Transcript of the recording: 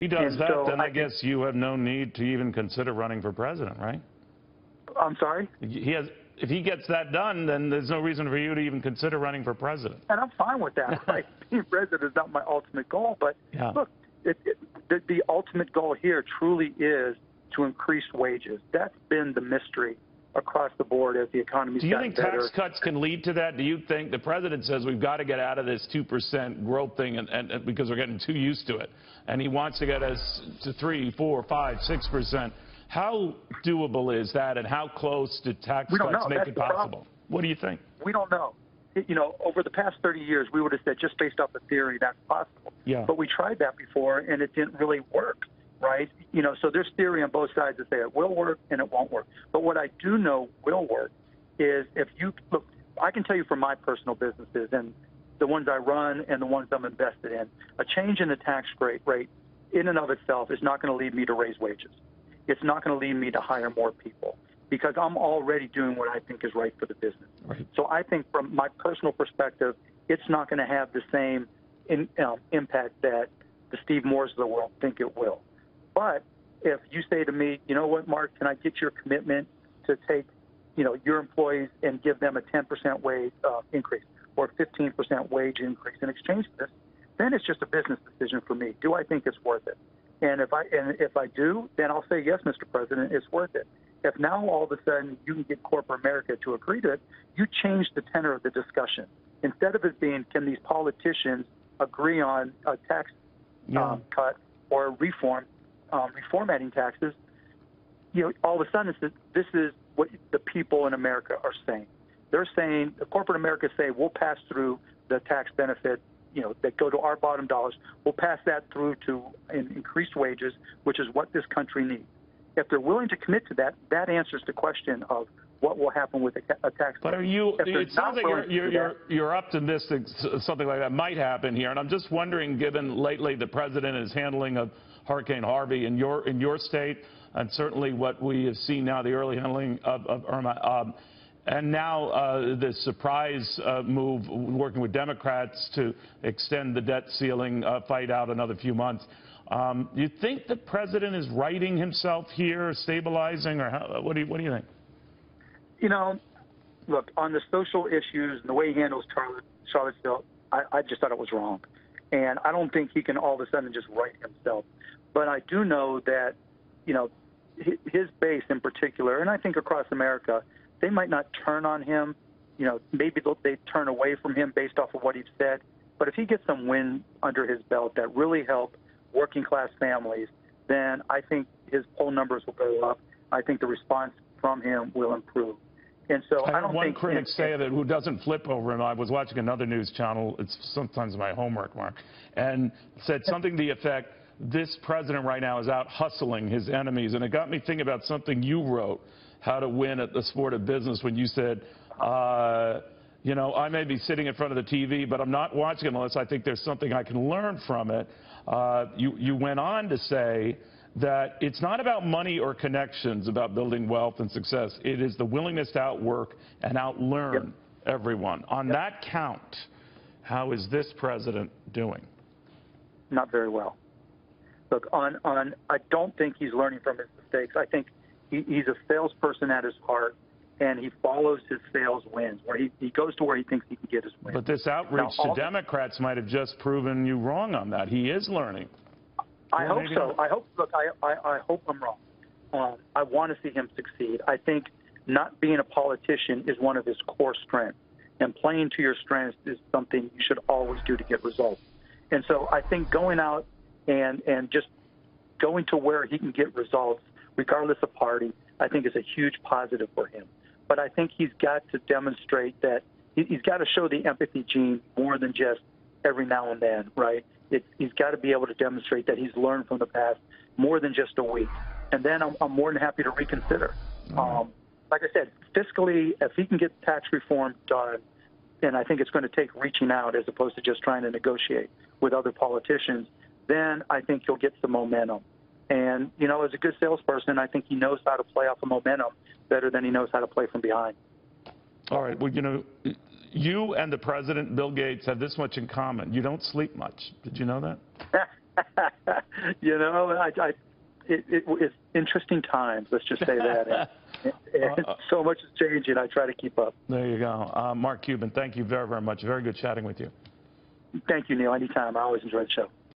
He does And that, so then I guess you have no need to even consider running for president, right? I'm sorry? If he gets that done, then there's no reason for you to even consider running for president. And I'm fine with that. Right? Being president is not my ultimate goal, but yeah. Look, the ultimate goal here truly is to increase wages. That's been the mystery across the board as the economy's gotten better. Do you think tax cuts can lead to that? Do you think the president says we've got to get out of this 2% growth thing and because we're getting too used to it, and he wants to get us to 3, 4, 5, 6%? How doable is that, and how close do tax cuts make it possible? What do you think? We don't know. Over the past 30 years, we would have said just based off the theory that's possible. Yeah. But we tried that before, and it didn't really work, right? So there's theory on both sides that say it will work and it won't work. But what I do know will work is if you look, I can tell you from my personal businesses and the ones I run and the ones I'm invested in, a change in the tax rate in and of itself is not going to lead me to raise wages. It's not going to lead me to hire more people, because I'm already doing what I think is right for the business. Right. So I think from my personal perspective, it's not going to have the same impact that the Steve Moores of the world think it will. But if you say to me, you know what, Mark, can I get your commitment to take, your employees and give them a 10% wage increase or 15% wage increase in exchange for this, then it's just a business decision for me. Do I think it's worth it? And if I do, then I'll say, yes, Mr. President, it's worth it. If now all of a sudden you can get corporate America to agree to it, you change the tenor of the discussion. Instead of it being, can these politicians agree on a tax cut or reformatting taxes, all of a sudden this is what the people in America are saying. They're saying, the corporate America say, we'll pass through the tax benefit that go to our bottom dollars. We'll pass that through to increased wages, which is what this country needs. If they're willing to commit to that, that answers the question of what will happen with a tax. But it sounds like you're optimistic something like that might happen here. And I'm just wondering, given lately the president is handling of Hurricane Harvey in your state, and certainly what we have seen now, the early handling of Irma, and now the surprise move, working with Democrats to extend the debt ceiling fight out another few months. Do you think the president is righting himself here, stabilizing, or what do you think? Look, on the social issues and the way he handles Charlottesville, I just thought it was wrong. And I don't think he can all of a sudden just right himself. But I do know that, his base in particular, and I think across America, they might not turn on him. Maybe they turn away from him based off of what he's said. But if he gets some wins under his belt that really help working class families, then I think his poll numbers will go up. I think the response from him will improve. And so I don't one think critic say that who doesn't flip over him. I was watching another news channel. It's sometimes my homework, Mark, and said something to the effect, this president right now is out hustling his enemies. And it got me thinking about something you wrote, How to Win at the Sport of Business, when you said, I may be sitting in front of the TV, but I'm not watching it unless I think there's something I can learn from it. You went on to say that it's not about money or connections about building wealth and success. It is the willingness to outwork and outlearn everyone. On that count, how is this president doing? Not very well. Look, I don't think he's learning from his mistakes. I think he's a salesperson at his heart, and he follows his sales wins, where he goes to where he thinks he can get his wins. But this outreach to Democrats might have just proven you wrong on that. He is learning. I hope so. I hope I'm wrong. I want to see him succeed. I think not being a politician is one of his core strengths, and playing to your strengths is something you should always do to get results. And so I think going out and just going to where he can get results, regardless of party, I think is a huge positive for him. But I think he's got to demonstrate that he's got to show the empathy gene more than just every now and then, right? He's got to be able to demonstrate that he's learned from the past more than just a week. And then I'm more than happy to reconsider. Like I said, fiscally, if he can get tax reform done, then I think it's going to take reaching out as opposed to just trying to negotiate with other politicians, then I think he'll get some momentum. And, as a good salesperson, I think he knows how to play off of momentum better than he knows how to play from behind. All right. Well, you and the president, Bill Gates, have this much in common. You don't sleep much. Did you know that? You know, it's interesting times. Let's just say that. And so much is changing. I try to keep up. There you go. Mark Cuban, thank you very, very much. Very good chatting with you. Thank you, Neil. Anytime. I always enjoy the show.